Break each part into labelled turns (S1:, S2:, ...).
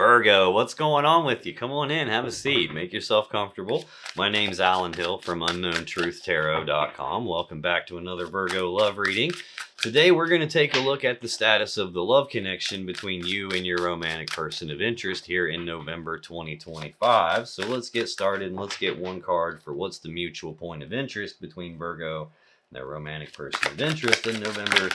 S1: Virgo, what's going on with you? Come on in, have a seat, make yourself comfortable. My name's Alan Hill from UnknownTruthTarot.com. Welcome back to another Virgo love reading. Today we're going to take a look at the status of the love connection between you and your romantic person of interest here in November 2025. So let's get started and let's get one card for what's the mutual point of interest between Virgo and their romantic person of interest in November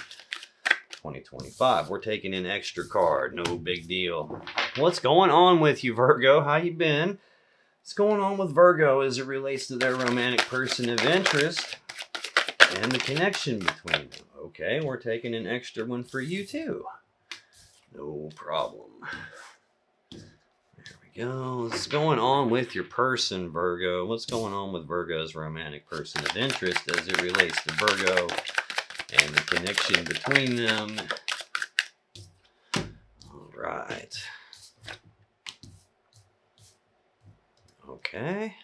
S1: 2025. We're taking an extra card, no big deal. What's going on with you, Virgo? How you been? What's going on with Virgo as it relates to their romantic person of interest and the connection between them? Okay, we're taking an extra one for you too. No problem. There we go. What's going on with your person, Virgo? What's going on with Virgo's romantic person of interest as it relates to Virgo and the connection between them? All right. Okay.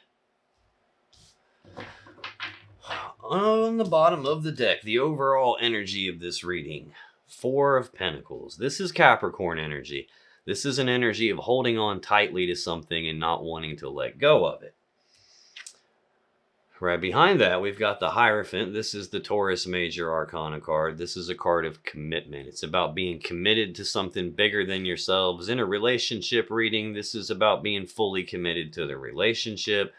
S1: On the bottom of the deck, the overall energy of this reading, Four of Pentacles. This is Capricorn energy. This is an energy of holding on tightly to something and not wanting to let go of it. Right behind that, we've got the Hierophant. This is the Taurus Major Arcana card. This is a card of commitment. It's about being committed to something bigger than yourselves. In a relationship reading, this is about being fully committed to the relationship.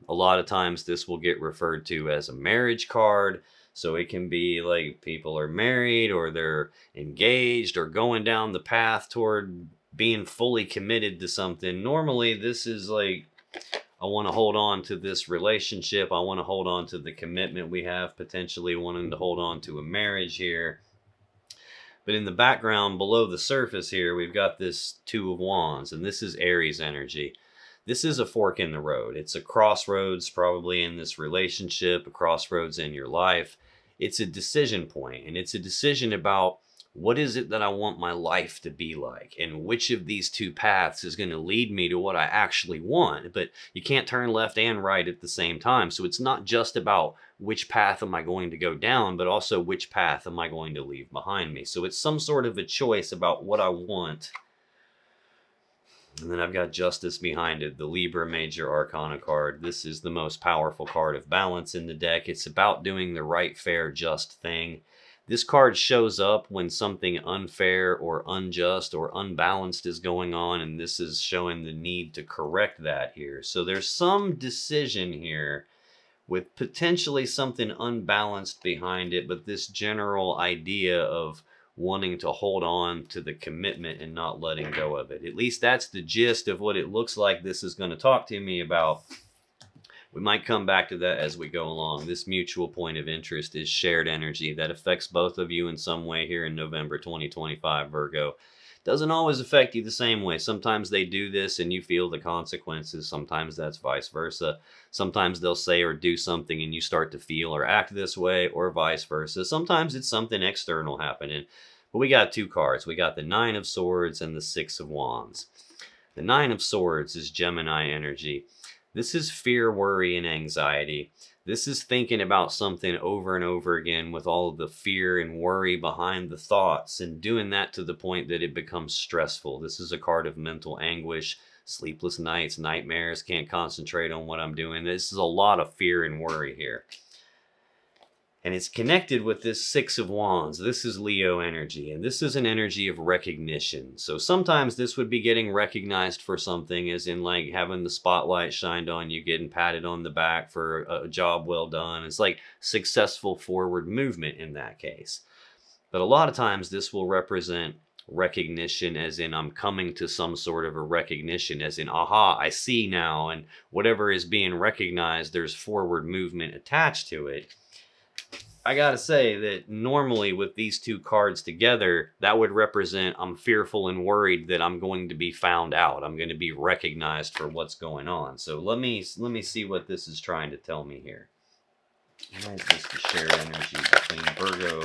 S1: A lot of times this will get referred to as a marriage card. So it can be like people are married or they're engaged or going down the path toward being fully committed to something. Normally, this is like, I want to hold on to this relationship. I want to hold on to the commitment we have, potentially wanting to hold on to a marriage here. But in the background, below the surface here, we've got this Two of Wands, and this is Aries energy. This is a fork in the road. It's a crossroads probably in this relationship, a crossroads in your life. It's a decision point, and it's a decision about what is it that I want my life to be like, and which of these two paths is going to lead me to what I actually want. But you can't turn left and right at the same time. So it's not just about which path am I going to go down, but also which path am I going to leave behind me. So it's some sort of a choice about what I want. And then I've got Justice behind it, the Libra Major Arcana card. This is the most powerful card of balance in the deck. It's about doing the right, fair, just thing. This card shows up when something unfair or unjust or unbalanced is going on, and this is showing the need to correct that here. So there's some decision here with potentially something unbalanced behind it, but this general idea of wanting to hold on to the commitment and not letting go of it. At least that's the gist of what it looks like this is going to talk to me about. We might come back to that as we go along. This mutual point of interest is shared energy that affects both of you in some way here in November 2025, Virgo. Doesn't always affect you the same way. Sometimes they do this and you feel the consequences. Sometimes that's vice versa. Sometimes they'll say or do something and you start to feel or act this way, or vice versa. Sometimes it's something external happening. But we got two cards. We got the Nine of Swords and the Six of Wands. The Nine of Swords is Gemini energy. This is fear, worry, and anxiety. This is thinking about something over and over again with all of the fear and worry behind the thoughts and doing that to the point that it becomes stressful. This is a card of mental anguish, sleepless nights, nightmares, can't concentrate on what I'm doing. This is a lot of fear and worry here. And it's connected with this Six of Wands. This is Leo energy, and this is an energy of recognition. So sometimes this would be getting recognized for something, as in like having the spotlight shined on you, getting patted on the back for a job well done. It's like successful forward movement in that case. But a lot of times this will represent recognition, as in I'm coming to some sort of a recognition, as in, aha, I see now, and whatever is being recognized, there's forward movement attached to it. I gotta say that normally with these two cards together, that would represent I'm fearful and worried that I'm going to be found out. I'm going to be recognized for what's going on. So let me see what this is trying to tell me here. Why is this the shared energy between Virgo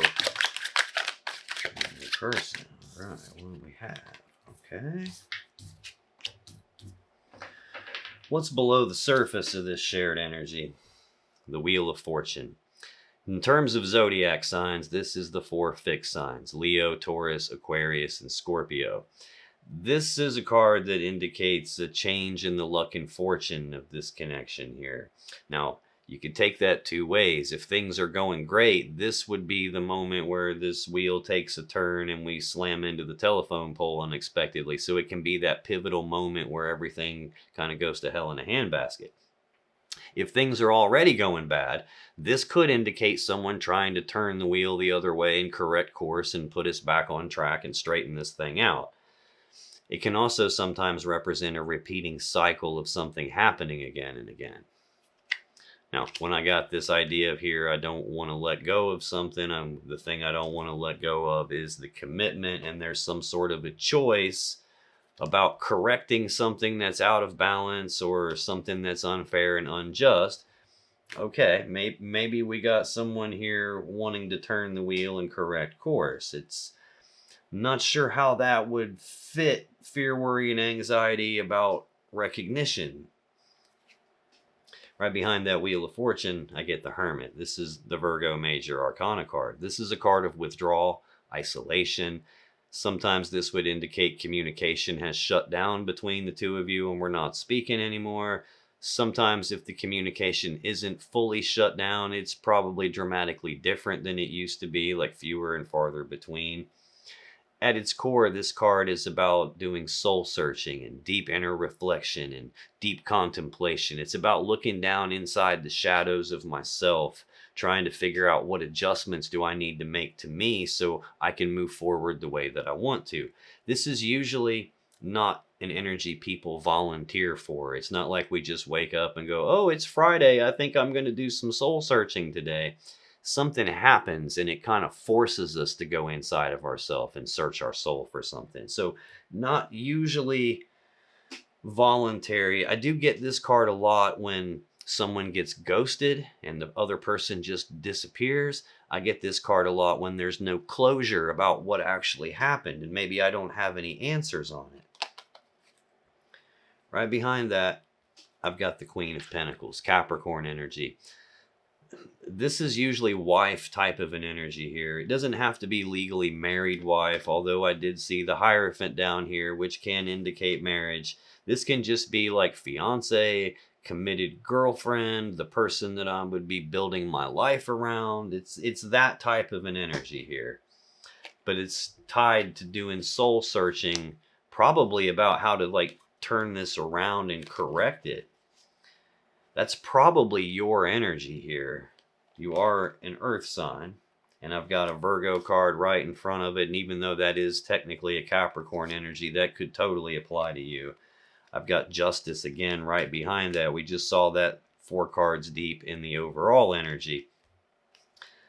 S1: and the person? All right, what do we have? Okay. What's below the surface of this shared energy? The Wheel of Fortune. In terms of zodiac signs, this is the four fixed signs: Leo, Taurus, Aquarius, and Scorpio. This is a card that indicates a change in the luck and fortune of this connection here. Now, you could take that two ways. If things are going great, this would be the moment where this wheel takes a turn and we slam into the telephone pole unexpectedly. So it can be that pivotal moment where everything kind of goes to hell in a handbasket. If things are already going bad, this could indicate someone trying to turn the wheel the other way and correct course and put us back on track and straighten this thing out. It can also sometimes represent a repeating cycle of something happening again and again. Now, when I got this idea of here, I don't want to let go of something. The thing I don't want to let go of is the commitment, and there's some sort of a choice about correcting something that's out of balance or something that's unfair and unjust. Okay, maybe we got someone here wanting to turn the wheel and correct course. It's not sure how that would fit fear, worry, and anxiety about recognition. Right behind that Wheel of Fortune, I get the Hermit. This is the Virgo Major Arcana card. This is a card of withdrawal, isolation. Sometimes this would indicate communication has shut down between the two of you and we're not speaking anymore. Sometimes if the communication isn't fully shut down, it's probably dramatically different than it used to be, like fewer and farther between. At its core, this card is about doing soul searching and deep inner reflection and deep contemplation. It's about looking down inside the shadows of myself, trying to figure out what adjustments do I need to make to me so I can move forward the way that I want to. This is usually not an energy people volunteer for. It's not like we just wake up and go, oh, it's Friday, I think I'm going to do some soul searching today. Something happens and it kind of forces us to go inside of ourselves and search our soul for something. So not usually voluntary. I do get this card a lot when someone gets ghosted and the other person just disappears. I get this card a lot when there's no closure about what actually happened and maybe I don't have any answers on it. Right behind that, I've got the Queen of Pentacles, Capricorn energy. This is usually wife type of an energy here. It doesn't have to be legally married wife, although I did see the Hierophant down here, which can indicate marriage. This can just be like fiance, committed girlfriend, the person that I would be building my life around. It's that type of an energy here. But it's tied to doing soul searching, probably about how to like turn this around and correct it. That's probably your energy here. You are an earth sign, and I've got a Virgo card right in front of it, and even though that is technically a Capricorn energy, that could totally apply to you. I've got Justice again right behind that. We just saw that 4 cards deep in the overall energy.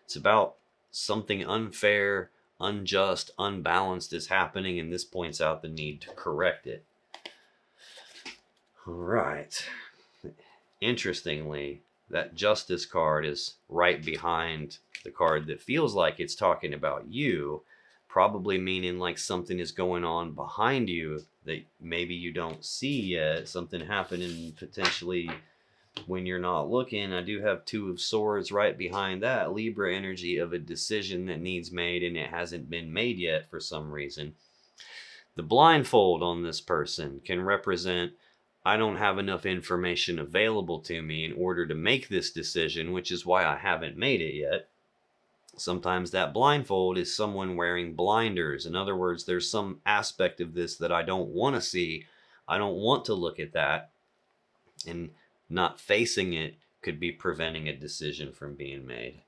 S1: It's about something unfair, unjust, unbalanced is happening, and this points out the need to correct it. All right. Interestingly, that Justice card is right behind the card that feels like it's talking about you, probably meaning like something is going on behind you that maybe you don't see yet, something happening potentially when you're not looking. I do have 2 of Swords right behind that, Libra energy of a decision that needs made and it hasn't been made yet for some reason. The blindfold on this person can represent I don't have enough information available to me in order to make this decision, which is why I haven't made it yet. Sometimes that blindfold is someone wearing blinders. In other words, there's some aspect of this that I don't want to see. I don't want to look at that. And not facing it could be preventing a decision from being made.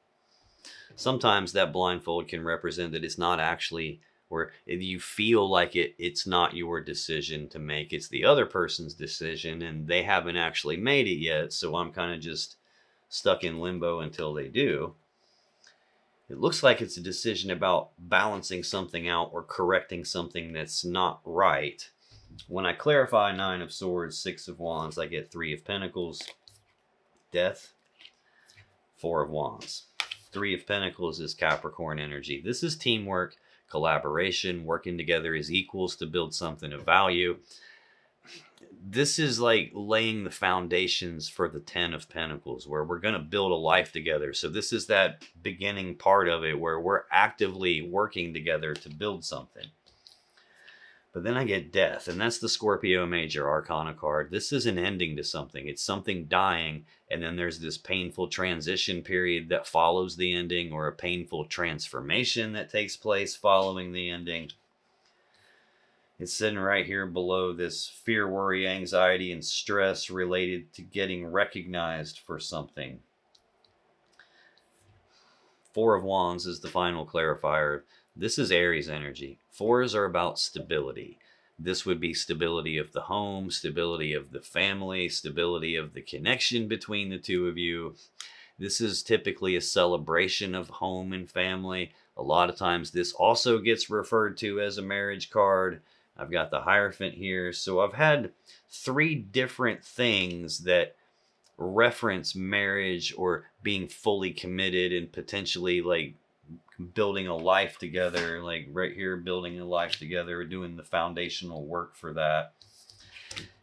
S1: Sometimes that blindfold can represent that it's not actually, or you feel like it's not your decision to make, it's the other person's decision and they haven't actually made it yet, so I'm kind of just stuck in limbo until they do. It looks like it's a decision about balancing something out or correcting something that's not right. When I clarify 9 of Swords, 6 of Wands, I get 3 of Pentacles, Death, 4 of Wands. 3 of Pentacles is Capricorn energy. This is teamwork, collaboration, working together as equals to build something of value. This is like laying the foundations for the 10 of Pentacles, where we're going to build a life together. So this is that beginning part of it where we're actively working together to build something. But then I get death, and that's the Scorpio major arcana card. This is an ending to something. It's something dying, and then there's this painful transition period that follows the ending, or a painful transformation that takes place following the ending. It's sitting right here below this fear, worry, anxiety, and stress related to getting recognized for something. Four of Wands is the final clarifier. This is Aries energy. Fours are about stability. This would be stability of the home, stability of the family, stability of the connection between the two of you. This is typically a celebration of home and family. A lot of times this also gets referred to as a marriage card. I've got the Hierophant here. So I've had three different things that reference marriage or being fully committed and potentially like building a life together, like right here, building a life together, doing the foundational work for that.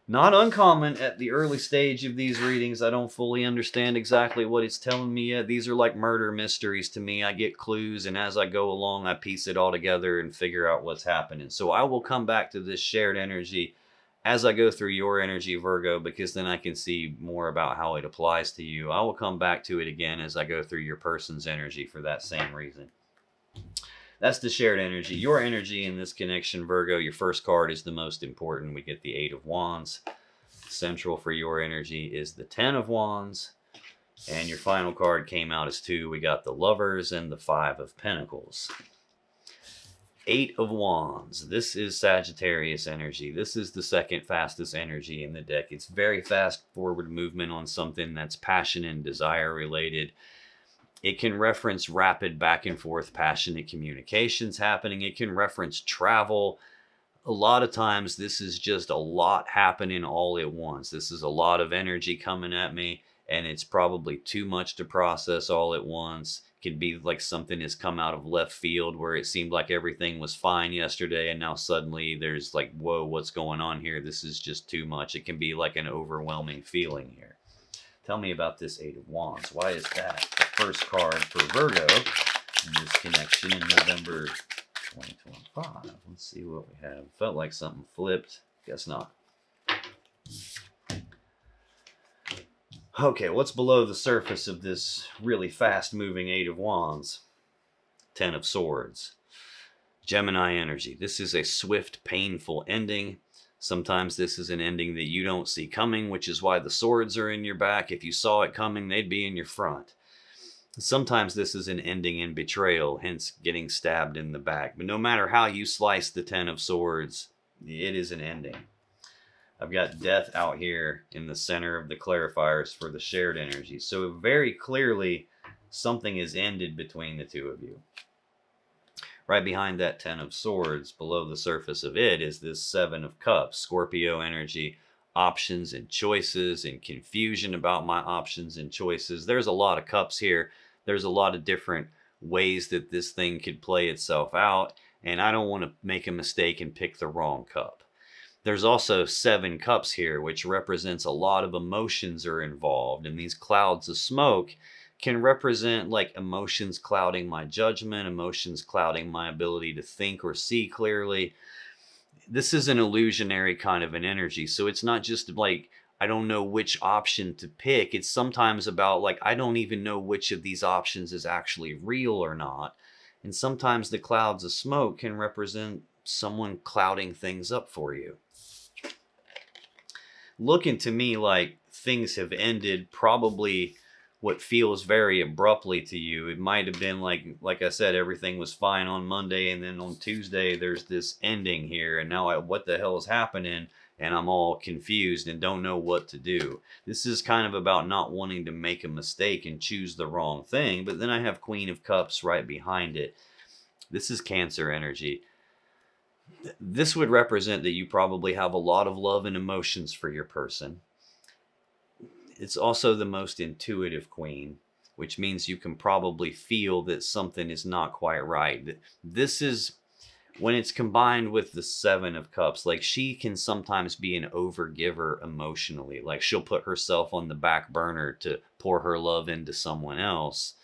S1: Not uncommon at the early stage of these readings. I don't fully understand exactly what it's telling me yet. These are like murder mysteries to me. I get clues, and as I go along, I piece it all together and figure out what's happening. So I will come back to this shared energy as I go through your energy, Virgo, because then I can see more about how it applies to you. I will come back to it again as I go through your person's energy for that same reason. That's the shared energy. Your energy in this connection, Virgo, your first card is the most important. We get the Eight of Wands. Central for your energy is the Ten of Wands. And your final card came out as 2. We got the Lovers and the Five of Pentacles. Eight of Wands. This is Sagittarius energy. This is the second fastest energy in the deck. It's very fast forward movement on something that's passion and desire related. It can reference rapid back and forth passionate communications happening. It can reference travel. A lot of times this is just a lot happening all at once. This is a lot of energy coming at me, and it's probably too much to process all at once. It could be like something has come out of left field where it seemed like everything was fine yesterday, and now suddenly there's like, whoa, what's going on here? This is just too much. It can be like an overwhelming feeling here. Tell me about this Eight of Wands. Why is that the first card for Virgo in this connection in November 2025? Let's see what we have. Felt like something flipped. Guess not. Okay, what's below the surface of this really fast-moving Eight of Wands? Ten of Swords. Gemini energy. This is a swift, painful ending. Sometimes this is an ending that you don't see coming, which is why the swords are in your back. If you saw it coming, they'd be in your front. Sometimes this is an ending in betrayal, hence getting stabbed in the back. But no matter how you slice the Ten of Swords, it is an ending. I've got death out here in the center of the clarifiers for the shared energy. So very clearly, something is ended between the two of you. Right behind that Ten of Swords, below the surface of it, is this Seven of Cups, Scorpio energy, options and choices and confusion about my options and choices. There's a lot of cups here. There's a lot of different ways that this thing could play itself out, and I don't want to make a mistake and pick the wrong cup. There's also 7 cups here, which represents a lot of emotions are involved, and these clouds of smoke can represent like emotions clouding my judgment, emotions clouding my ability to think or see clearly. This is an illusionary kind of an energy. So it's not just like, I don't know which option to pick. It's sometimes about like, I don't even know which of these options is actually real or not. And sometimes the clouds of smoke can represent someone clouding things up for you. Looking to me like things have ended probably what feels very abruptly to you. It might have been like I said, everything was fine on Monday, and then on Tuesday there's this ending here, and now what the hell is happening? And I'm all confused and don't know what to do. This is kind of about not wanting to make a mistake and choose the wrong thing. But then I have Queen of Cups right behind it. This is Cancer energy. This would represent that you probably have a lot of love and emotions for your person. It's also the most intuitive queen, which means you can probably feel that something is not quite right. This is when it's combined with the Seven of Cups. Like, she can sometimes be an overgiver emotionally. Like, she'll put herself on the back burner to pour her love into someone else.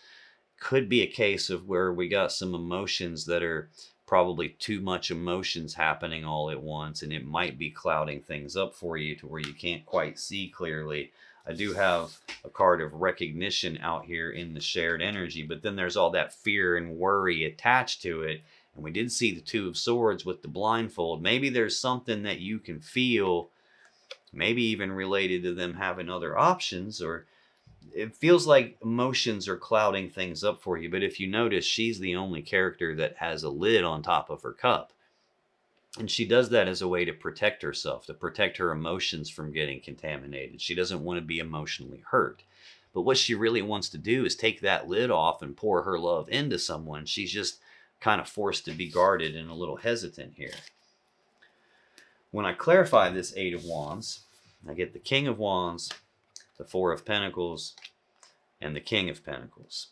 S1: Could be a case of where we got some emotions that are probably too much emotions happening all at once, and it might be clouding things up for you to where you can't quite see clearly. I do have a card of recognition out here in the shared energy, but then there's all that fear and worry attached to it. And we did see the Two of Swords with the blindfold. Maybe there's something that you can feel, maybe even related to them having other options, or it feels like emotions are clouding things up for you. But if you notice, she's the only character that has a lid on top of her cup. And she does that as a way to protect herself, to protect her emotions from getting contaminated. She doesn't want to be emotionally hurt. But what she really wants to do is take that lid off and pour her love into someone. She's just kind of forced to be guarded and a little hesitant here. When I clarify this Eight of Wands, I get the King of Wands, the Four of Pentacles, and the King of Pentacles.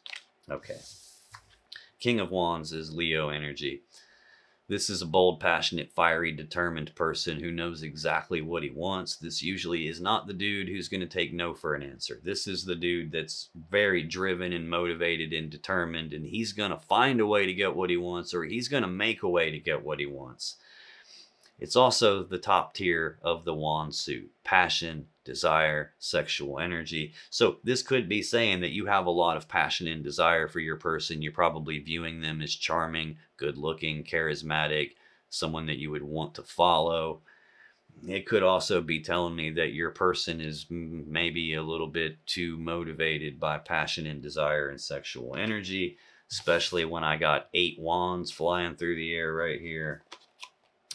S1: Okay. King of Wands is Leo energy. This is a bold, passionate, fiery, determined person who knows exactly what he wants. This usually is not the dude who's going to take no for an answer. This is the dude that's very driven and motivated and determined, and he's going to find a way to get what he wants, or he's going to make a way to get what he wants. It's also the top tier of the wand suit: passion, desire, sexual energy. So this could be saying that you have a lot of passion and desire for your person. You're probably viewing them as charming, good looking, charismatic, someone that you would want to follow. It could also be telling me that your person is maybe a little bit too motivated by passion and desire and sexual energy, especially when I got 8 wands flying through the air right here.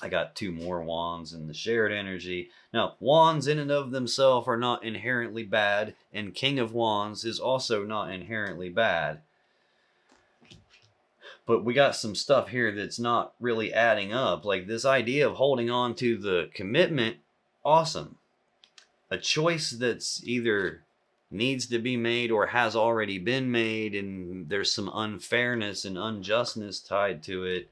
S1: I got 2 more wands in the shared energy. Now, wands in and of themselves are not inherently bad, and King of Wands is also not inherently bad. But we got some stuff here that's not really adding up. Like this idea of holding on to the commitment, awesome. A choice that's either needs to be made or has already been made, and there's some unfairness and unjustness tied to it.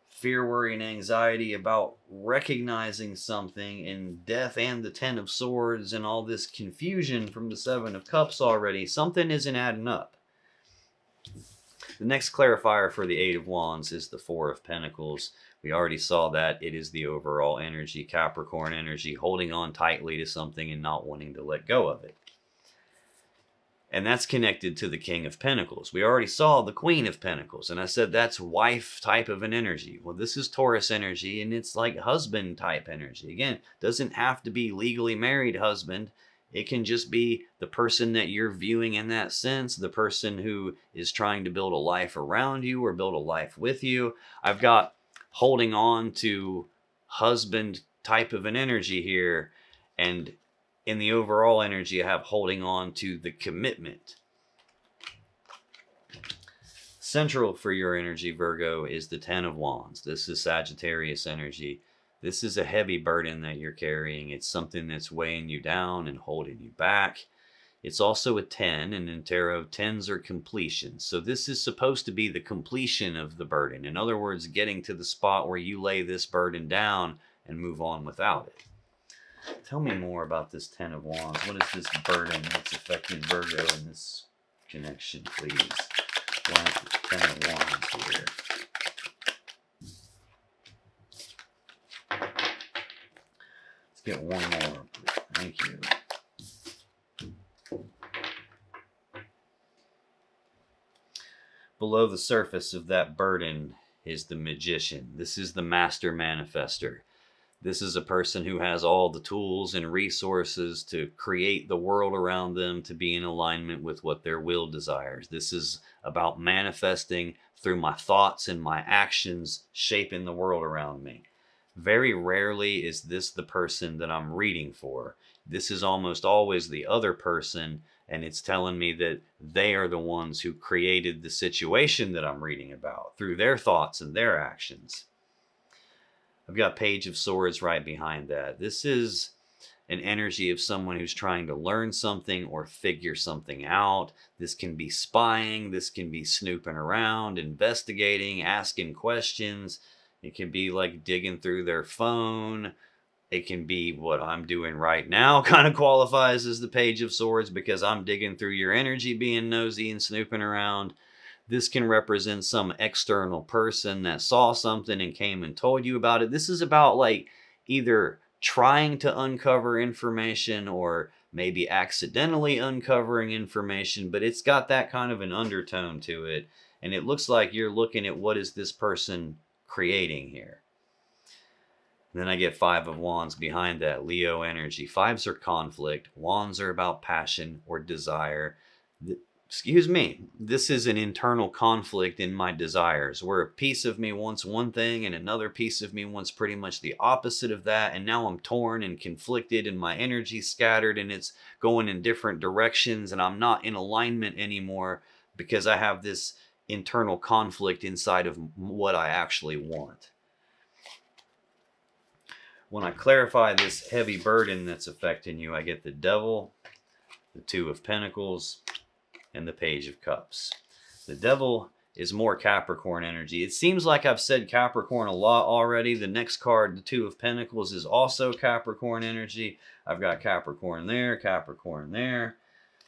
S1: Fear, worry, and anxiety about recognizing something, and death and the 10 of Swords and all this confusion from the 7 of Cups already. Something isn't adding up. The next clarifier for the 8 of Wands is the 4 of Pentacles. We already saw that. It is the overall energy, Capricorn energy, holding on tightly to something and not wanting to let go of it. And that's connected to the King of Pentacles. We already saw the Queen of Pentacles, and I said that's wife type of an energy. Well, this is Taurus energy, and it's like husband type energy. Again, doesn't have to be legally married husband. It can just be the person that you're viewing in that sense, the person who is trying to build a life around you or build a life with you. I've got holding on to husband type of an energy here, and in the overall energy, I have holding on to the commitment. Central for your energy, Virgo, is the 10 of Wands. This is Sagittarius energy. This is a heavy burden that you're carrying. It's something that's weighing you down and holding you back. It's also a 10, and in tarot, 10s are completion. So this is supposed to be the completion of the burden. In other words, getting to the spot where you lay this burden down and move on without it. Tell me more about this 10 of Wands. What is this burden that's affecting Virgo in this connection, please? Why is the 10 of Wands here? Let's get one more, please. Thank you. Below the surface of that burden is the Magician. This is the master manifester. This is a person who has all the tools and resources to create the world around them to be in alignment with what their will desires. This is about manifesting through my thoughts and my actions, shaping the world around me. Very rarely is this the person that I'm reading for. This is almost always the other person, and it's telling me that they are the ones who created the situation that I'm reading about through their thoughts and their actions. I've got Page of Swords right behind that. This is an energy of someone who's trying to learn something or figure something out. This can be spying. This can be snooping around, investigating, asking questions. It can be like digging through their phone. It can be what I'm doing right now kind of qualifies as the Page of Swords because I'm digging through your energy, being nosy and snooping around. This can represent some external person that saw something and came and told you about it. This is about like either trying to uncover information or maybe accidentally uncovering information, but it's got that kind of an undertone to it. And it looks like you're looking at what is this person creating here. And then I get Five of Wands behind that, Leo energy. Fives are conflict. Wands are about passion or desire. Excuse me, this is an internal conflict in my desires, where a piece of me wants one thing and another piece of me wants pretty much the opposite of that. And now I'm torn and conflicted and my energy's scattered and it's going in different directions and I'm not in alignment anymore because I have this internal conflict inside of what I actually want. When I clarify this heavy burden that's affecting you, I get the Devil, the Two of Pentacles, and the Page of Cups. The Devil is more Capricorn energy. It seems like I've said Capricorn a lot already. The next card, the Two of Pentacles, is also Capricorn energy. I've got Capricorn there, a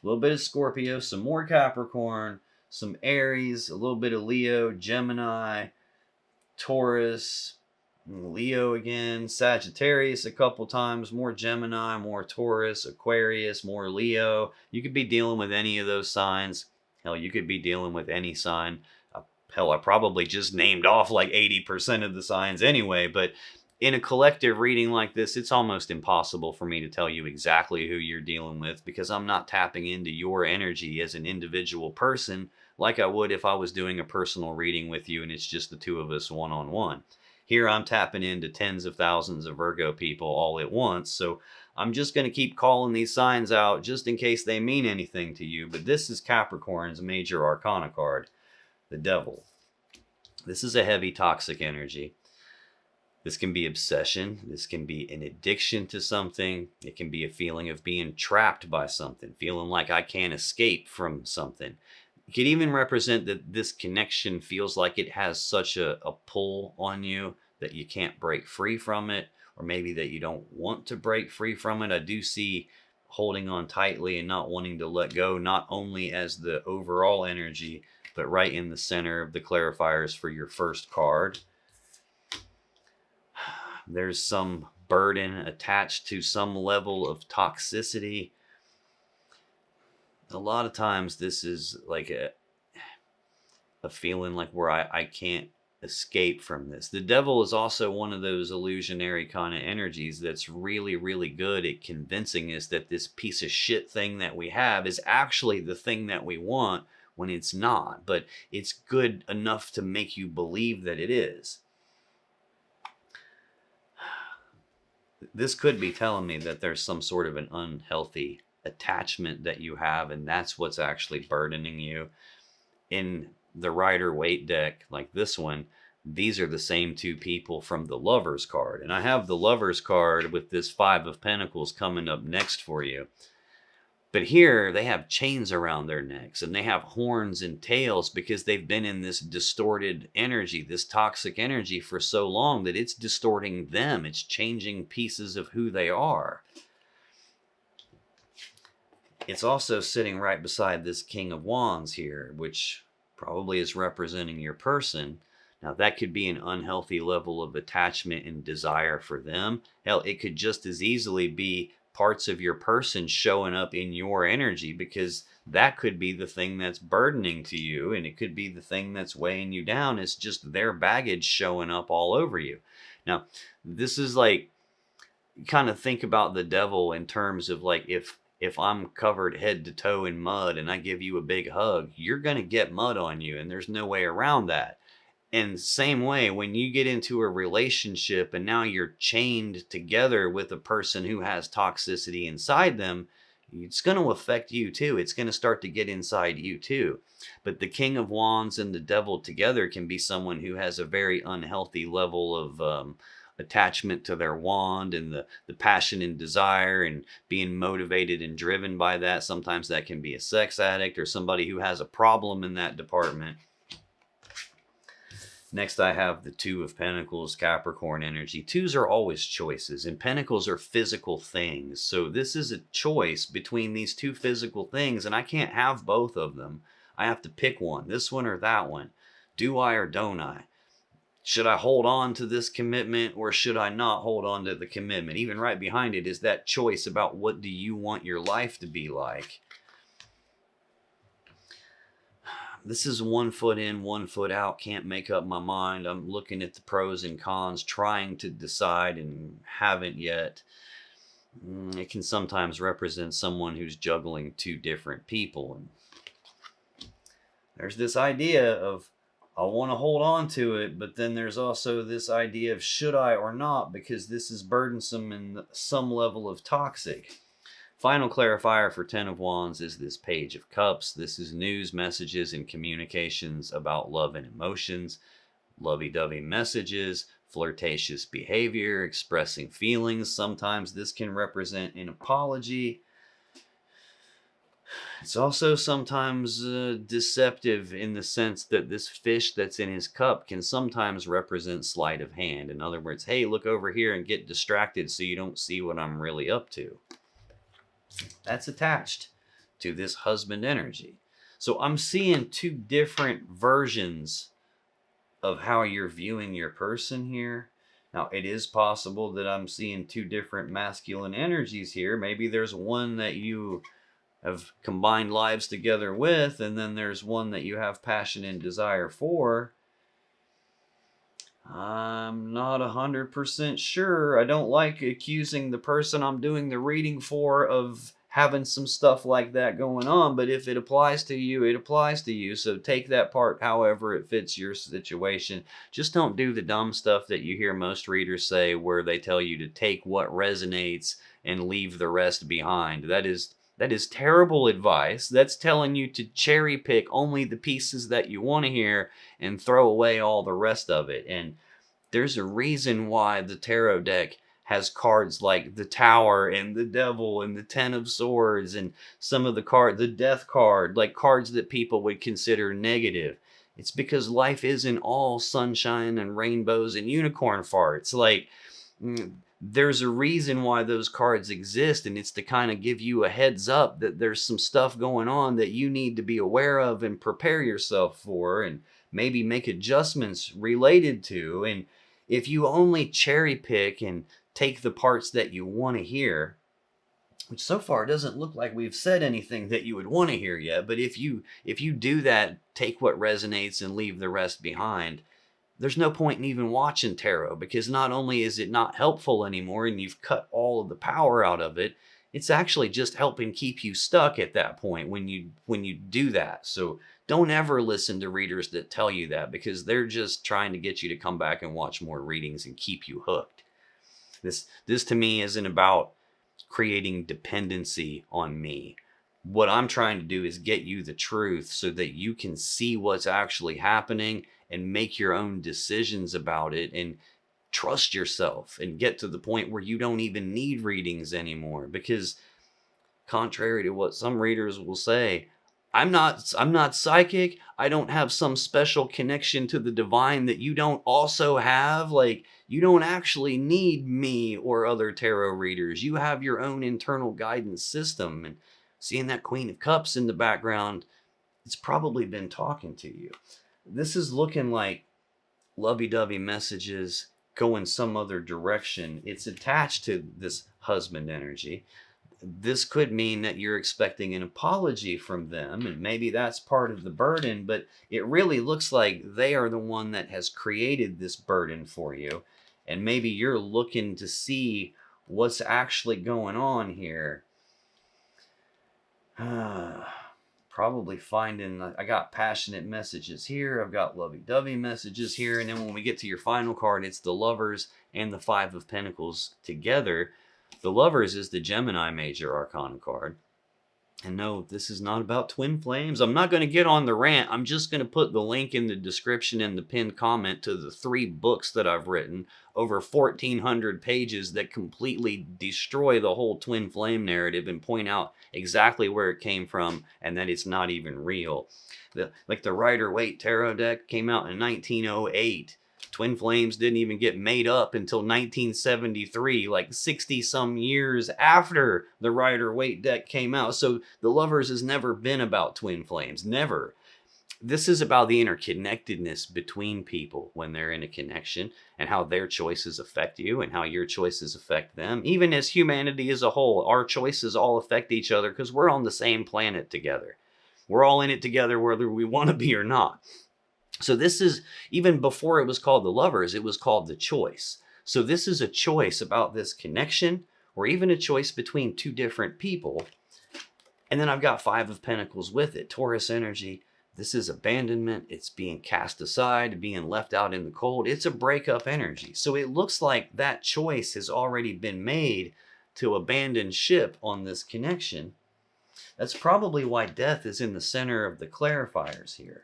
S1: little bit of Scorpio, some more Capricorn, some Aries, a little bit of Leo, Gemini, Taurus, Leo again, Sagittarius a couple times, more Gemini, more Taurus, Aquarius, more Leo. You could be dealing with any of those signs. Hell, you could be dealing with any sign. Hell, I probably just named off like 80% of the signs anyway, but in a collective reading like this, it's almost impossible for me to tell you exactly who you're dealing with because I'm not tapping into your energy as an individual person like I would if I was doing a personal reading with you and it's just the two of us one-on-one. Here I'm tapping into tens of thousands of Virgo people all at once. So I'm just going to keep calling these signs out just in case they mean anything to you. But this is Capricorn's major arcana card, the Devil. This is a heavy toxic energy. This can be obsession. This can be an addiction to something. It can be a feeling of being trapped by something, feeling like I can't escape from something. It could even represent that this connection feels like it has such a pull on you that you can't break free from it, or maybe that you don't want to break free from it. I do see holding on tightly and not wanting to let go, not only as the overall energy, but right in the center of the clarifiers for your first card. There's some burden attached to some level of toxicity. A lot of times this is like a feeling like where I can't escape from this. The Devil is also one of those illusionary kind of energies that's really, really good at convincing us that this piece of shit thing that we have is actually the thing that we want when it's not. But it's good enough to make you believe that it is. This could be telling me that there's some sort of an unhealthy attachment that you have, and that's what's actually burdening you. In the Rider-Waite deck, like this one, these are the same two people from the Lovers card. And I have the Lovers card with this Five of Pentacles coming up next for you. But here, they have chains around their necks, and they have horns and tails because they've been in this distorted energy, this toxic energy for so long that it's distorting them. It's changing pieces of who they are. It's also sitting right beside this King of Wands here, which probably is representing your person. Now, that could be an unhealthy level of attachment and desire for them. Hell, it could just as easily be parts of your person showing up in your energy, because that could be the thing that's burdening to you, and it could be the thing that's weighing you down. It's just their baggage showing up all over you. Now, this is like, kind of think about the Devil in terms of like, if I'm covered head to toe in mud and I give you a big hug, you're going to get mud on you, and there's no way around that. And same way, when you get into a relationship and now you're chained together with a person who has toxicity inside them, it's going to affect you too. It's going to start to get inside you too. But the King of Wands and the Devil together can be someone who has a very unhealthy level of attachment to their wand, and the passion and desire and being motivated and driven by that. Sometimes that can be a sex addict or somebody who has a problem in that department. Next, I have the Two of Pentacles, Capricorn energy. Twos are always choices, and Pentacles are physical things. So this is a choice between these two physical things, and I can't have both of them. I have to pick one, this one or that one. Do I or don't I? Should I hold on to this commitment or should I not hold on to the commitment? Even right behind it is that choice about what do you want your life to be like. This is 1 foot in, 1 foot out. Can't make up my mind. I'm looking at the pros and cons, trying to decide and haven't yet. It can sometimes represent someone who's juggling two different people. And there's this idea of, I want to hold on to it, but then there's also this idea of should I or not, because this is burdensome and some level of toxic. Final clarifier for Ten of Wands is this Page of Cups. This is news, messages, and communications about love and emotions, lovey-dovey messages, flirtatious behavior, expressing feelings. Sometimes this can represent an apology. It's also sometimes deceptive in the sense that this fish that's in his cup can sometimes represent sleight of hand. In other words, hey, look over here and get distracted so you don't see what I'm really up to. That's attached to this husband energy. So I'm seeing two different versions of how you're viewing your person here. Now, it is possible that I'm seeing two different masculine energies here. Maybe there's one that you have combined lives together with, and then there's one that you have passion and desire for. I'm not 100% sure. I don't like accusing the person I'm doing the reading for of having some stuff like that going on, but if it applies to you, it applies to you. So take that part however it fits your situation. Just don't do the dumb stuff that you hear most readers say, where they tell you to take what resonates and leave the rest behind. That is terrible advice. That's telling you to cherry pick only the pieces that you want to hear and throw away all the rest of it. And there's a reason why the tarot deck has cards like the Tower and the Devil and the Ten of Swords and some of the Death card, like cards that people would consider negative. It's because life isn't all sunshine and rainbows and unicorn farts. Like, there's a reason why those cards exist, and it's to kind of give you a heads up that there's some stuff going on that you need to be aware of and prepare yourself for, and maybe make adjustments related to. And if you only cherry pick and take the parts that you want to hear, which so far doesn't look like we've said anything that you would want to hear yet, but if you do that, take what resonates and leave the rest behind, there's no point in even watching tarot, because not only is it not helpful anymore and you've cut all of the power out of it, it's actually just helping keep you stuck at that point when you do that. So don't ever listen to readers that tell you that, because they're just trying to get you to come back and watch more readings and keep you hooked. This to me isn't about creating dependency on me. What I'm trying to do is get you the truth so that you can see what's actually happening and make your own decisions about it and trust yourself and get to the point where you don't even need readings anymore. Because contrary to what some readers will say, I'm not psychic. I don't have some special connection to the divine that you don't also have. Like, you don't actually need me or other tarot readers. You have your own internal guidance system. And seeing that Queen of Cups in the background, it's probably been talking to you. This is looking like lovey-dovey messages going some other direction. It's attached to this husband energy. This could mean that you're expecting an apology from them, and maybe that's part of the burden, but it really looks like they are the one that has created this burden for you, and maybe you're looking to see what's actually going on here. Probably finding, I got passionate messages here, I've got lovey-dovey messages here, and then when we get to your final card, it's the Lovers and the Five of Pentacles together. The Lovers is the Gemini major arcana card. And no, this is not about twin flames. I'm not going to get on the rant. I'm just going to put the link in the description and the pinned comment to the 3 books that I've written, over 1,400 pages, that completely destroy the whole twin flame narrative and point out exactly where it came from and that it's not even real. Like the Rider-Waite tarot deck came out in 1908. Twin flames didn't even get made up until 1973, like 60 some years after the Rider-Waite deck came out. So the Lovers has never been about twin flames, never. This is about the interconnectedness between people when they're in a connection, and how their choices affect you and how your choices affect them. Even as humanity as a whole, our choices all affect each other because we're on the same planet together. We're all in it together whether we want to be or not. So this is, even before it was called the lovers, it was called the choice. So this is a choice about this connection, or even a choice between two different people. And then I've got Five of Pentacles with it. Taurus energy. This is abandonment. It's being cast aside, being left out in the cold. It's a breakup energy. So it looks like that choice has already been made to abandon ship on this connection. That's probably why death is in the center of the clarifiers here.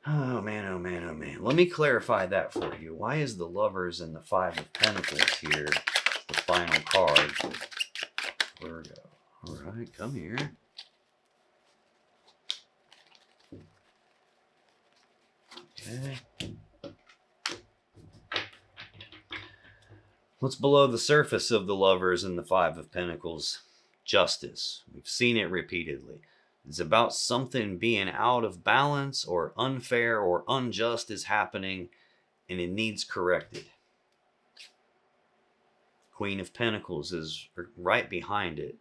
S1: Oh man, oh man, oh man. Let me clarify that for you. Why is the Lovers and the Five of Pentacles here the final card? Virgo. All right, come here. Okay. What's below the surface of the Lovers and the Five of Pentacles? Justice. We've seen it repeatedly. It's about something being out of balance or unfair or unjust is happening, and it needs corrected. Queen of Pentacles is right behind it.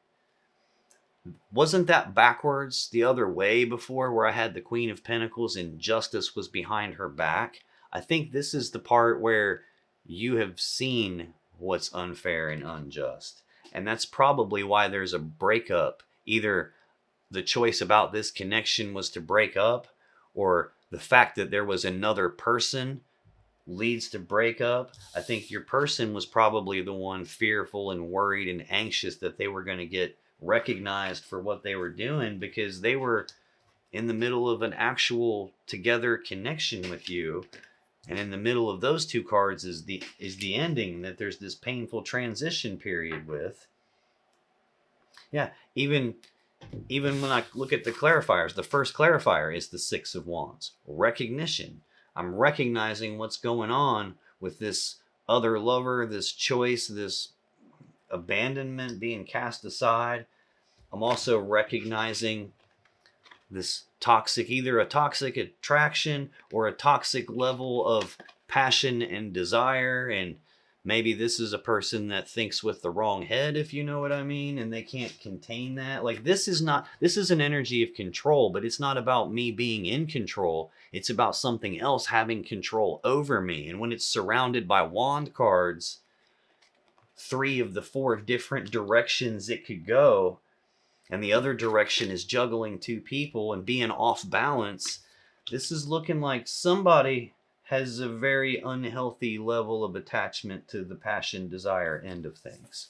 S1: Wasn't that backwards the other way before, where I had the Queen of Pentacles and justice was behind her back? I think this is the part where you have seen what's unfair and unjust. And that's probably why there's a breakup. Either the choice about this connection was to break up, or the fact that there was another person leads to breakup. I think your person was probably the one fearful and worried and anxious that they were going to get recognized for what they were doing, because they were in the middle of an actual together connection with you. And in the middle of those two cards is the ending that there's this painful transition period with. Yeah, even when I look at the clarifiers, the first clarifier is the Six of Wands. Recognition. I'm recognizing what's going on with this other lover, this choice, this abandonment being cast aside. I'm also recognizing this toxic, either a toxic attraction or a toxic level of passion and desire. And maybe this is a person that thinks with the wrong head, if you know what I mean, and they can't contain that. Like, this is an energy of control, but it's not about me being in control. It's about something else having control over me. And when it's surrounded by wand cards, 3 of the 4 different directions it could go, and the other direction is juggling 2 people and being off balance, this is looking like somebody has a very unhealthy level of attachment to the passion, desire end of things.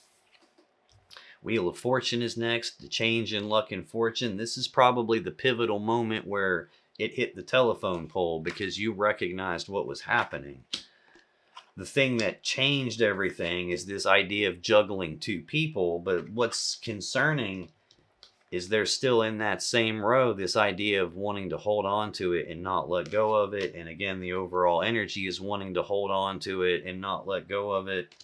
S1: Wheel of Fortune is next, the change in luck and fortune. This is probably the pivotal moment where it hit the telephone pole, because you recognized what was happening. The thing that changed everything is this idea of juggling 2 people, but what's concerning is they're still in that same row, this idea of wanting to hold on to it and not let go of it. And again, the overall energy is wanting to hold on to it and not let go of it.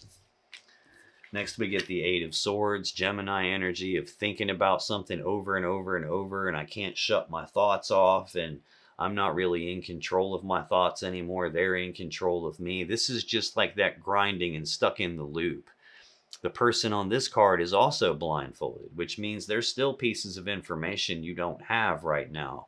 S1: Next, we get the Eight of Swords, Gemini energy of thinking about something over and over and over, and I can't shut my thoughts off, and I'm not really in control of my thoughts anymore. They're in control of me. This is just like that grinding and stuck in the loop. The person on this card is also blindfolded, which means there's still pieces of information you don't have right now.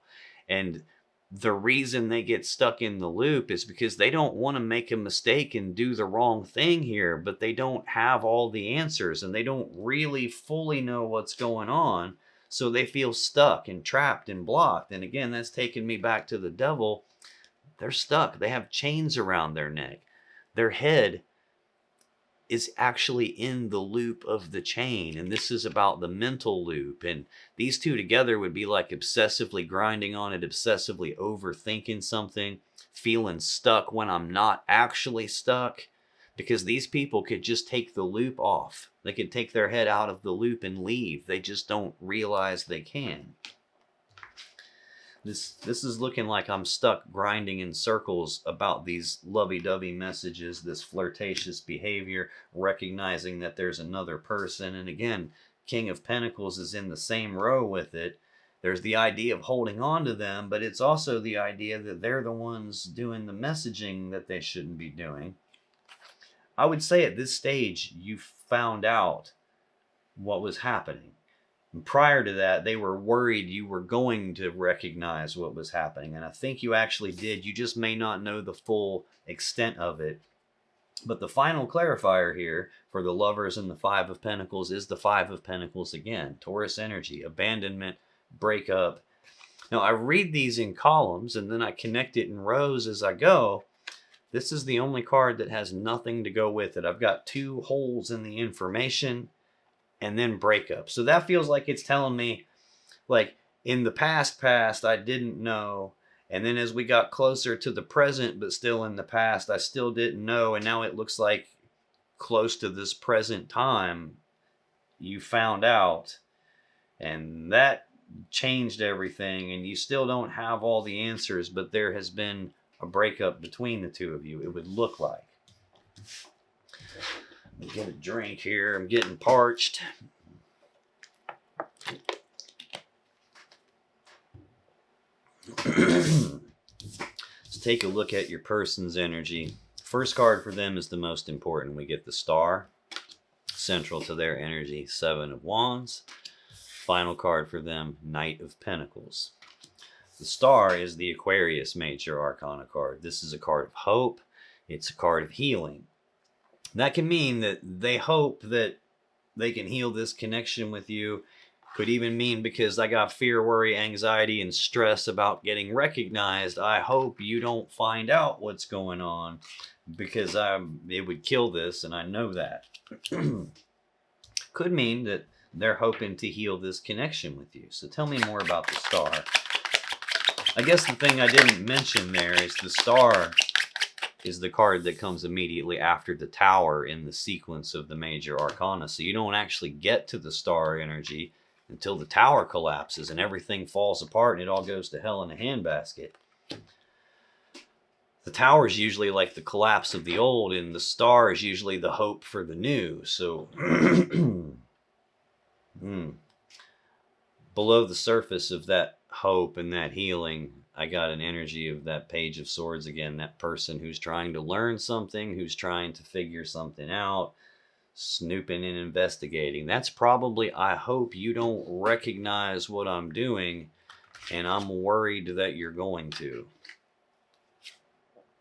S1: And the reason they get stuck in the loop is because they don't want to make a mistake and do the wrong thing here, but they don't have all the answers and they don't really fully know what's going on. So they feel stuck and trapped and blocked. And again, that's taking me back to the devil. They're stuck. They have chains around their neck. Their head is actually in the loop of the chain, and this is about the mental loop. And these two together would be like obsessively grinding on it, obsessively overthinking something, feeling stuck when I'm not actually stuck, because these people could just take the loop off. They could take their head out of the loop and leave. They just don't realize they can. This is looking like I'm stuck grinding in circles about these lovey-dovey messages, this flirtatious behavior, recognizing that there's another person. And again, King of Pentacles is in the same row with it. There's the idea of holding on to them, but it's also the idea that they're the ones doing the messaging that they shouldn't be doing. I would say at this stage, you found out what was happening. And prior to that, they were worried you were going to recognize what was happening. And I think you actually did. You just may not know the full extent of it. But the final clarifier here for the Lovers and the Five of Pentacles is the Five of Pentacles again. Taurus energy, abandonment, breakup. Now, I read these in columns and then I connect it in rows as I go. This is the only card that has nothing to go with it. I've got 2 holes in the information and then breakup. So that feels like it's telling me, like, in the past, I didn't know. And then as we got closer to the present, but still in the past, I still didn't know. And now it looks like close to this present time, you found out. And that changed everything. And you still don't have all the answers, but there has been a breakup between the two of you, it would look like. Let me get a drink here. I'm getting parched. Let's take a look at your person's energy. First card for them is the most important. We get the Star, central to their energy, 7 of Wands. Final card for them, Knight of Pentacles. The Star is the Aquarius Major Arcana card. This is a card of hope. It's a card of healing. That can mean that they hope that they can heal this connection with you. Could even mean because I got fear, worry, anxiety, and stress about getting recognized, I hope you don't find out what's going on because it would kill this, and I know that. Could mean that they're hoping to heal this connection with you. So tell me more about the Star. I guess the thing I didn't mention there is the Star is the card that comes immediately after the Tower in the sequence of the major arcana. So you don't actually get to the Star energy until the Tower collapses and everything falls apart and it all goes to hell in a handbasket. The Tower is usually like the collapse of the old, and the Star is usually the hope for the new. So below the surface of that hope and that healing, I got an energy of that Page of Swords again, that person who's trying to learn something, who's trying to figure something out, snooping and investigating. That's probably, I hope you don't recognize what I'm doing, and I'm worried that you're going to.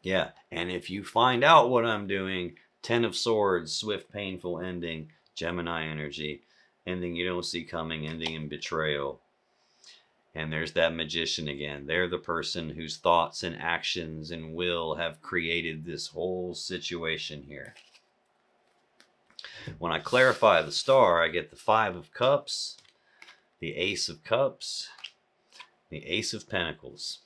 S1: Yeah, and if you find out what I'm doing, 10 of Swords, swift, painful ending, Gemini energy, ending you don't see coming, ending in betrayal. And there's that Magician again. They're the person whose thoughts and actions and will have created this whole situation here. When I clarify the Star, I get the 5 of Cups, the Ace of Cups, the Ace of Pentacles.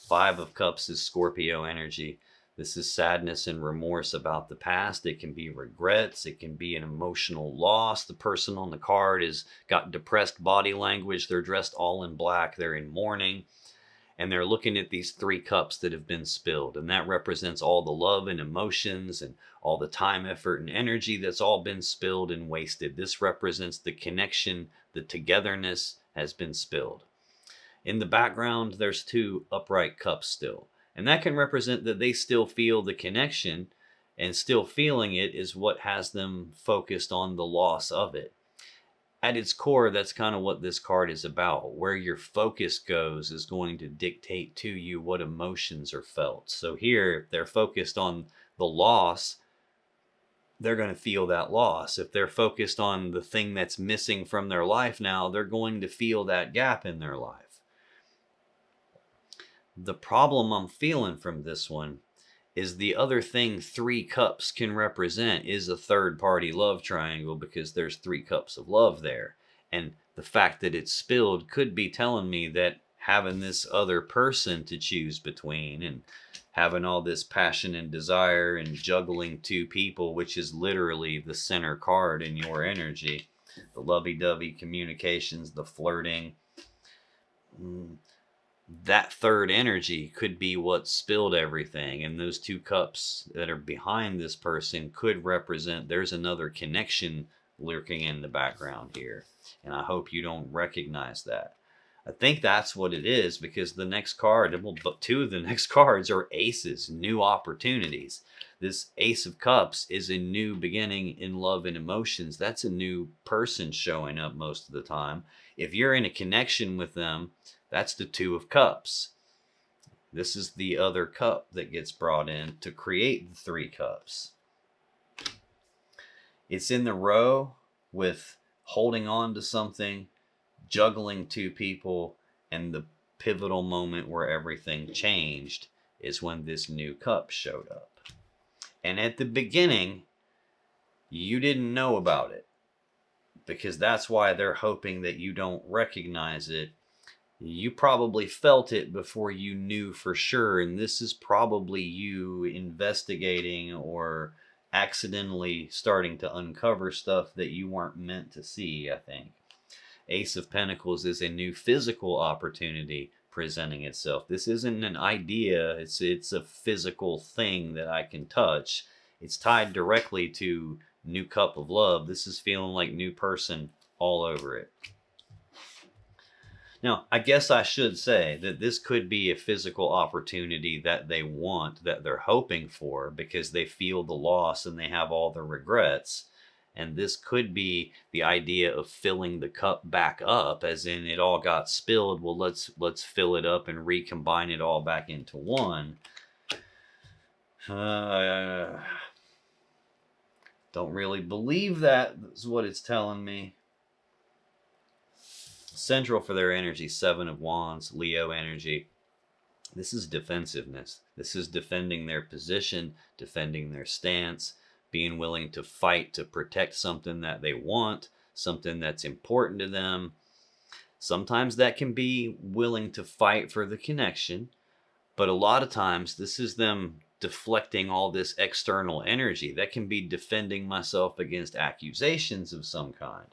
S1: 5 of Cups is Scorpio energy. This is sadness and remorse about the past. It can be regrets. It can be an emotional loss. The person on the card has got depressed body language. They're dressed all in black. They're in mourning. And they're looking at these 3 cups that have been spilled. And that represents all the love and emotions and all the time, effort, and energy that's all been spilled and wasted. This represents the connection, the togetherness has been spilled. In the background, there's 2 upright cups still. And that can represent that they still feel the connection, and still feeling it is what has them focused on the loss of it. At its core, that's kind of what this card is about. Where your focus goes is going to dictate to you what emotions are felt. So here, if they're focused on the loss, they're going to feel that loss. If they're focused on the thing that's missing from their life now, they're going to feel that gap in their life. The problem I'm feeling from this one is the other thing 3 cups can represent is a third-party love triangle, because there's 3 cups of love there. And the fact that it's spilled could be telling me that having this other person to choose between and having all this passion and desire and juggling 2 people, which is literally the center card in your energy, the lovey-dovey communications, the flirting, that third energy could be what spilled everything. And those 2 cups that are behind this person could represent there's another connection lurking in the background here. And I hope you don't recognize that. I think that's what it is, because the next card, well, but two of the next cards are aces, new opportunities. This Ace of Cups is a new beginning in love and emotions. That's a new person showing up most of the time. If you're in a connection with them, that's the Two of Cups. This is the other cup that gets brought in to create the three cups. It's in the row with holding on to something, juggling two people, and the pivotal moment where everything changed is when this new cup showed up. And at the beginning, you didn't know about it, because that's why they're hoping that you don't recognize it. You probably felt it before you knew for sure, and this is probably you investigating or accidentally starting to uncover stuff that you weren't meant to see, I think. Ace of Pentacles is a new physical opportunity presenting itself. This isn't an idea, it's a physical thing that I can touch. It's tied directly to new cup of love. This is feeling like new person all over it. Now, I guess I should say that this could be a physical opportunity that they want, that they're hoping for, because they feel the loss and they have all the regrets. And this could be the idea of filling the cup back up, as in it all got spilled. Well, let's fill it up and recombine it all back into one. Don't really believe that. That's what it's telling me. Central for their energy, Seven of Wands, Leo energy. This is defensiveness. This is defending their position, defending their stance, being willing to fight to protect something that they want, something that's important to them. Sometimes that can be willing to fight for the connection, but a lot of times this is them deflecting all this external energy. That can be defending myself against accusations of some kind,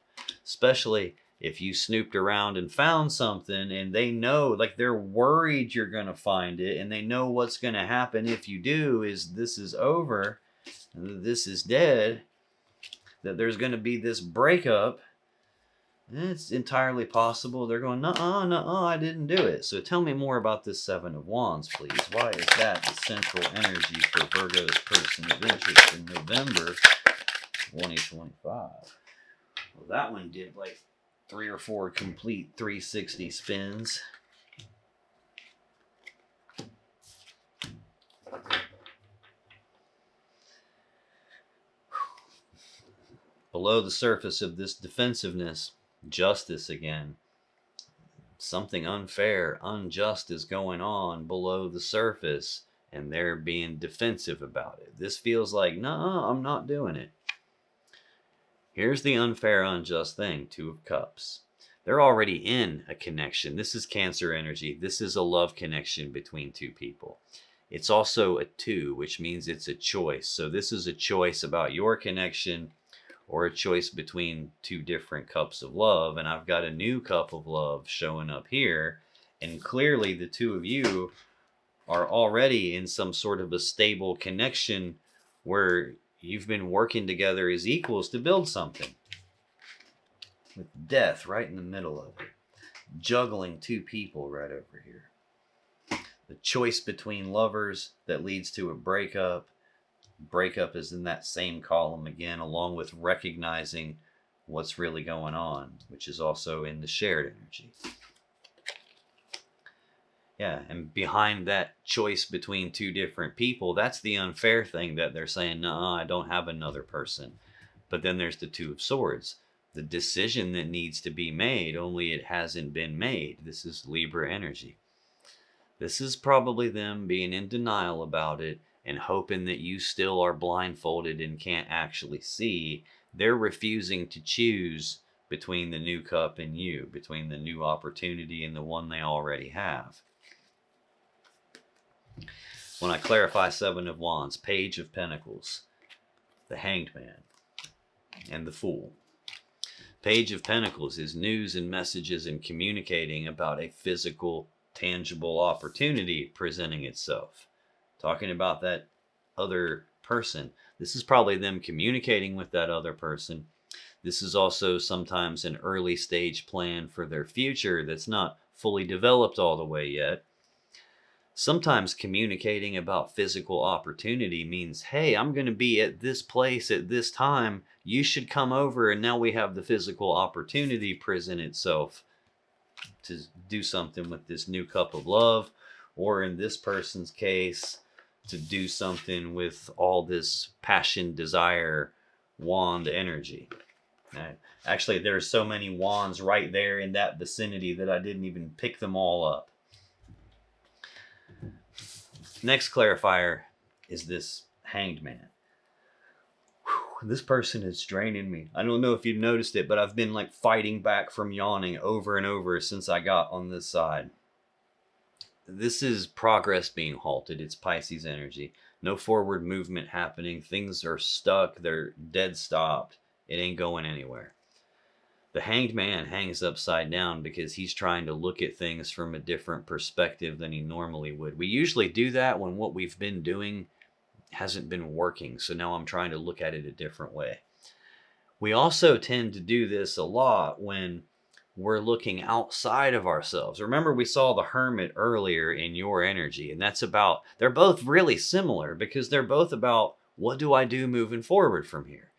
S1: especially if you snooped around and found something and they know, like, they're worried you're going to find it, and they know what's going to happen if you do is this is over, this is dead, that there's going to be this breakup. It's entirely possible they're going, nuh-uh, I didn't do it. So tell me more about this Seven of Wands, please. Why is that the central energy for Virgo's person of interest in November 2025? Well, that one did like 3 or 4 complete 360 spins. Below the surface of this defensiveness, justice again. Something unfair, unjust is going on below the surface, and they're being defensive about it. This feels like, no, I'm not doing it. Here's the unfair, unjust thing, Two of Cups. They're already in a connection. This is Cancer energy. This is a love connection between two people. It's also a 2, which means it's a choice. So this is a choice about your connection, or a choice between two different cups of love. And I've got a new cup of love showing up here. And clearly the two of you are already in some sort of a stable connection where you've been working together as equals to build something. With death right in the middle of it. Juggling two people right over here. The choice between lovers that leads to a breakup. Breakup is in that same column again, along with recognizing what's really going on, which is also in the shared energy. Yeah, and behind that choice between two different people, that's the unfair thing that they're saying, no, I don't have another person. But then there's the Two of Swords, the decision that needs to be made, only it hasn't been made. This is Libra energy. This is probably them being in denial about it and hoping that you still are blindfolded and can't actually see. They're refusing to choose between the new cup and you, between the new opportunity and the one they already have. When I clarify Seven of Wands, Page of Pentacles, the Hanged Man, and the Fool. Page of Pentacles is news and messages and communicating about a physical, tangible opportunity presenting itself. Talking about that other person. This is probably them communicating with that other person. This is also sometimes an early stage plan for their future that's not fully developed all the way yet. Sometimes communicating about physical opportunity means, hey, I'm going to be at this place at this time. You should come over. And now we have the physical opportunity present itself to do something with this new cup of love, or in this person's case, to do something with all this passion, desire, wand energy. Right. Actually, there's so many wands right there in that vicinity that I didn't even pick them all up. Next clarifier is this Hanged Man. Whew, this person is draining me. I don't know if you've noticed it, but I've been like fighting back from yawning over and over since I got on this side. This is progress being halted. It's Pisces energy. No forward movement happening. Things are stuck. They're dead stopped. It ain't going anywhere. The Hanged Man hangs upside down because he's trying to look at things from a different perspective than he normally would. We usually do that when what we've been doing hasn't been working. So now I'm trying to look at it a different way. We also tend to do this a lot when we're looking outside of ourselves. Remember, we saw the Hermit earlier in your energy, and that's about, they're both really similar because they're both about, what do I do moving forward from here?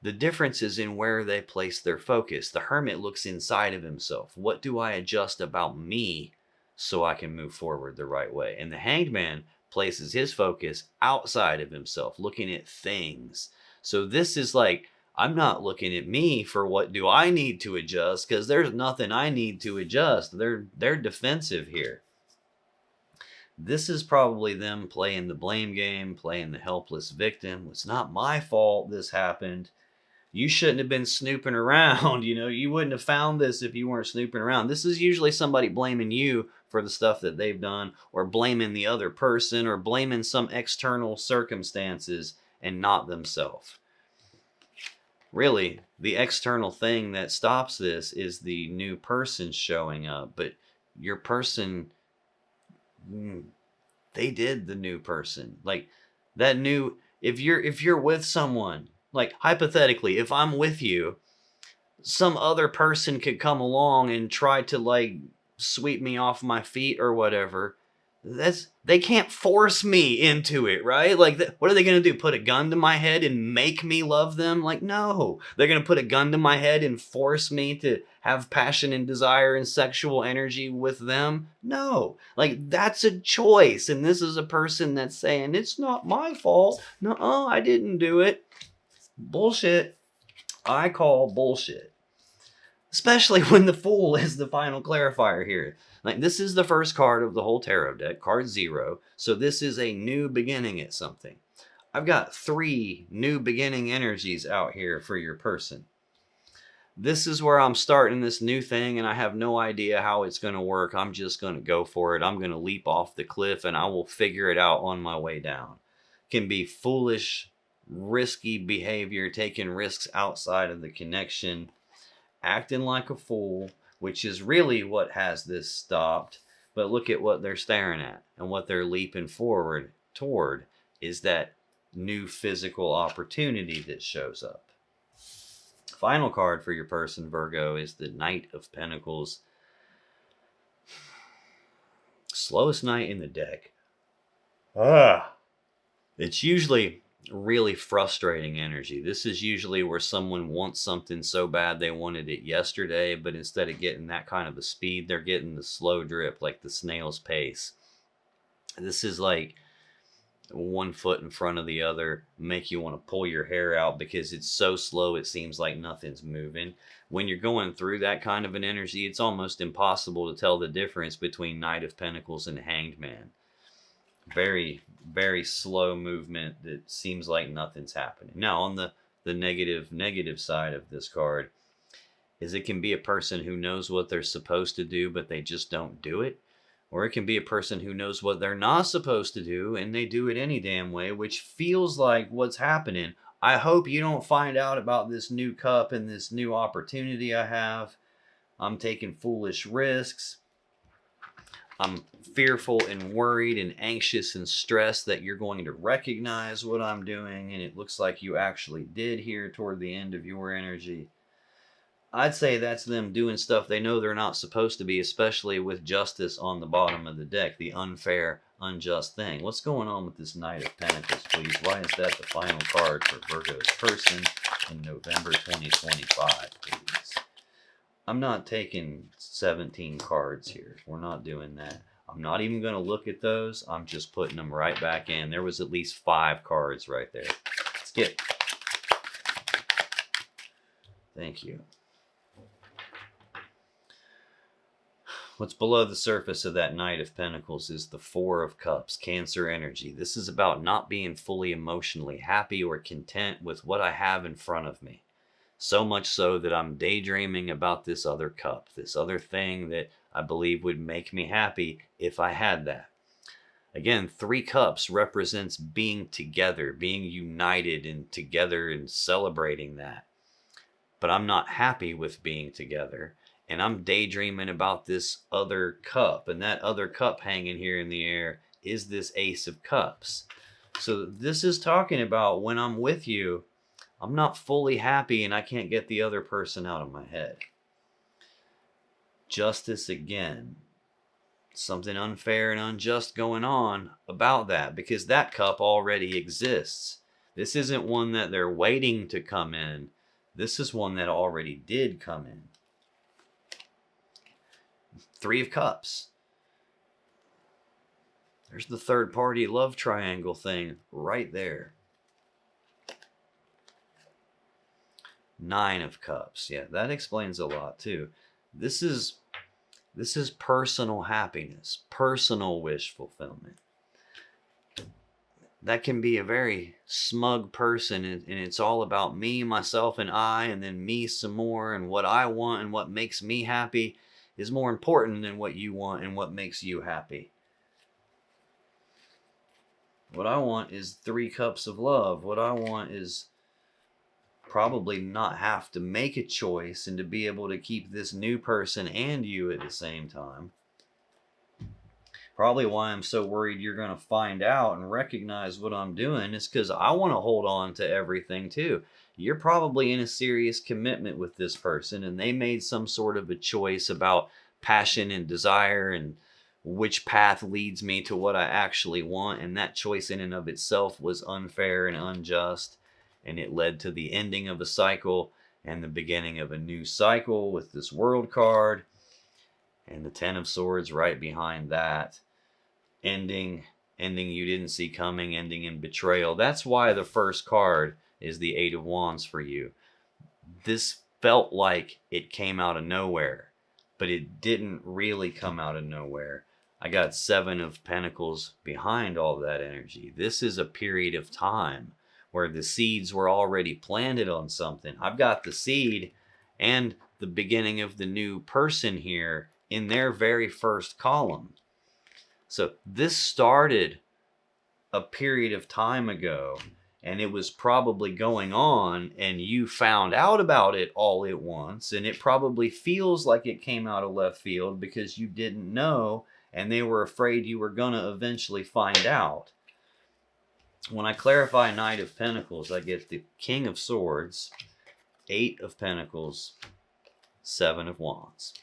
S1: The difference is in where they place their focus. The Hermit looks inside of himself. What do I adjust about me so I can move forward the right way? And the Hanged Man places his focus outside of himself, looking at things. So this is like, I'm not looking at me for what do I need to adjust, because there's nothing I need to adjust. They're defensive here. This is probably them playing the blame game, playing the helpless victim. It's not my fault this happened. You shouldn't have been snooping around. You wouldn't have found this if you weren't snooping around. This is usually somebody blaming you for the stuff that they've done, or blaming the other person, or blaming some external circumstances and not themselves. Really, the external thing that stops this is the new person showing up. But your person, they did the new person. Like that new, if you're with someone, like hypothetically, if I'm with you, some other person could come along and try to like sweep me off my feet or whatever. They can't force me into it, right? Like, what are they going to do? Put a gun to my head and make me love them? Like, no. They're going to put a gun to my head and force me to have passion and desire and sexual energy with them? No. Like, that's a choice. And this is a person that's saying, it's not my fault. No, I didn't do it. Bullshit. I call bullshit. Especially when the Fool is the final clarifier here. Like, this is the first card of the whole tarot deck, card 0. So this is a new beginning at something. I've got 3 new beginning energies out here for your person. This is where I'm starting this new thing, and I have no idea how it's going to work. I'm just going to go for it. I'm going to leap off the cliff, and I will figure it out on my way down. Can be foolish, risky behavior, taking risks outside of the connection, acting like a fool, which is really what has this stopped. But look at what they're staring at, and what they're leaping forward toward is that new physical opportunity that shows up. Final card for your person, Virgo, is the Knight of Pentacles. Slowest knight in the deck. It's usually really frustrating energy. This is usually where someone wants something so bad they wanted it yesterday, but instead of getting that kind of a speed, they're getting the slow drip, like the snail's pace. This is like one foot in front of the other, make you want to pull your hair out because it's so slow it seems like nothing's moving. When you're going through that kind of an energy, it's almost impossible to tell the difference between Knight of Pentacles and Hanged Man. Very, very slow movement that seems like nothing's happening. Now, on the negative side of this card is it can be a person who knows what they're supposed to do, but they just don't do it. Or it can be a person who knows what they're not supposed to do, and they do it any damn way, which feels like what's happening. I hope you don't find out about this new cup and this new opportunity I have. I'm taking foolish risks. I'm fearful and worried and anxious and stressed that you're going to recognize what I'm doing, and it looks like you actually did here toward the end of your energy. I'd say that's them doing stuff they know they're not supposed to be, especially with justice on the bottom of the deck, the unfair, unjust thing. What's going on with this Knight of Pentacles, please? Why is that the final card for Virgo's person in November 2025, please? I'm not taking 17 cards here. We're not doing that. I'm not even going to look at those. I'm just putting them right back in. There was at least 5 cards right there. Skip. Thank you. What's below the surface of that Knight of Pentacles is the Four of Cups, Cancer energy. This is about not being fully emotionally happy or content with what I have in front of me. So much so that I'm daydreaming about this other cup, this other thing that I believe would make me happy if I had that. Again, 3 cups represents being together, being united and together and celebrating that. But I'm not happy with being together. And I'm daydreaming about this other cup. And that other cup hanging here in the air is this Ace of Cups. So this is talking about when I'm with you, I'm not fully happy and I can't get the other person out of my head. Justice again. Something unfair and unjust going on about that, because that cup already exists. This isn't one that they're waiting to come in. This is one that already did come in. 3 of Cups. There's the third party love triangle thing right there. 9 of Cups. Yeah, that explains a lot too. This is personal happiness, personal wish fulfillment. That can be a very smug person, and it's all about me, myself, and I, and then me some more, and what I want and what makes me happy is more important than what you want and what makes you happy. What I want is 3 cups of love. What I want is probably not have to make a choice and to be able to keep this new person and you at the same time. Probably why I'm so worried you're going to find out and recognize what I'm doing is because I want to hold on to everything too. You're probably in a serious commitment with this person and they made some sort of a choice about passion and desire and which path leads me to what I actually want. And that choice in and of itself was unfair and unjust. And it led to the ending of a cycle and the beginning of a new cycle with this World card. And the 10 of Swords right behind that. Ending you didn't see coming, ending in betrayal. That's why the first card is the 8 of Wands for you. This felt like it came out of nowhere, but it didn't really come out of nowhere. I got 7 of Pentacles behind all that energy. This is a period of time where the seeds were already planted on something. I've got the seed and the beginning of the new person here in their very first column. So this started a period of time ago, and it was probably going on, and you found out about it all at once, and it probably feels like it came out of left field because you didn't know, and they were afraid you were going to eventually find out. When I clarify Knight of Pentacles, I get the King of Swords, 8 of Pentacles, 7 of Wands.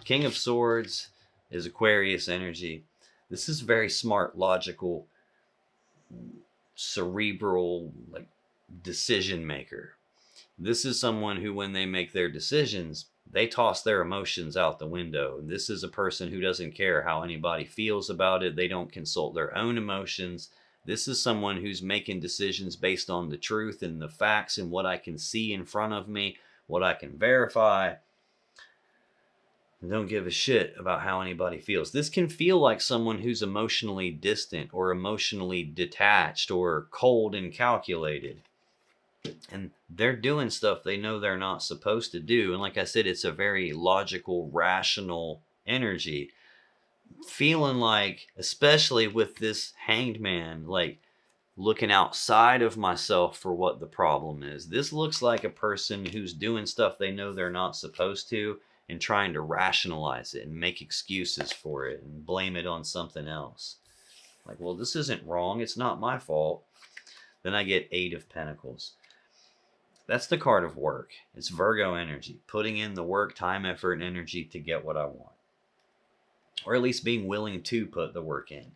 S1: King of Swords is Aquarius energy. This is very smart, logical, cerebral, like decision maker. This is someone who, when they make their decisions, they toss their emotions out the window. And this is a person who doesn't care how anybody feels about it. They don't consult their own emotions. This is someone who's making decisions based on the truth and the facts and what I can see in front of me, what I can verify. And don't give a shit about how anybody feels. This can feel like someone who's emotionally distant or emotionally detached or cold and calculated. And they're doing stuff they know they're not supposed to do. And like I said, it's a very logical, rational energy. Feeling like, especially with this Hanged Man, like looking outside of myself for what the problem is. This looks like a person who's doing stuff they know they're not supposed to and trying to rationalize it and make excuses for it and blame it on something else. Like, well, this isn't wrong. It's not my fault. Then I get 8 of Pentacles. That's the card of work. It's Virgo energy, putting in the work, time, effort, and energy to get what I want, or at least being willing to put the work in.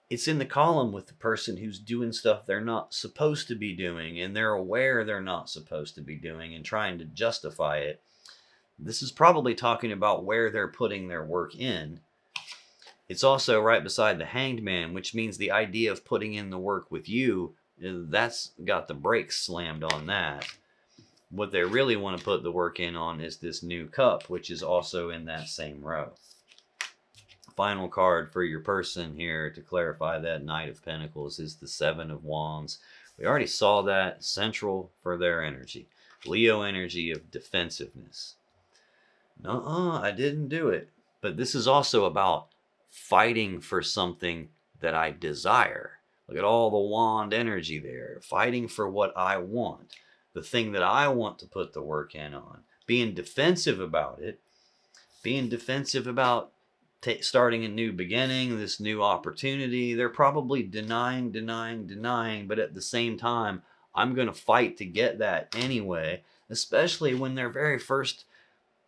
S1: It's in the column with the person who's doing stuff they're not supposed to be doing, and they're aware they're not supposed to be doing and trying to justify it. This is probably talking about where they're putting their work in. It's also right beside the Hanged Man, which means the idea of putting in the work with you, that's got the brakes slammed on that. What they really want to put the work in on is this New Cup, which is also in that same row. Final card for your person here to clarify that Knight of Pentacles is the Seven of Wands. We already saw that central for their energy. Leo energy of defensiveness. I didn't do it. But this is also about fighting for something that I desire. Look at all the wand energy there. Fighting for what I want. The thing that I want to put the work in on. Being defensive about it. Being defensive about starting a new beginning, this new opportunity. They're probably denying, but at the same time, I'm going to fight to get that anyway, especially when their very first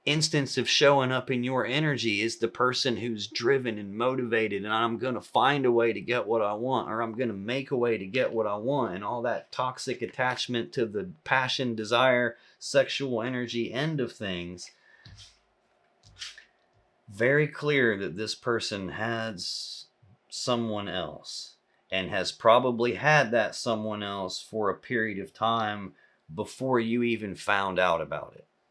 S1: instance of showing up in your energy is the person who's driven and motivated, and I'm going to find a way to get what I want, or I'm going to make a way to get what I want, and all that toxic attachment to the passion, desire, sexual energy end of things. Very clear that this person has someone else and has probably had that someone else for a period of time before you even found out about it.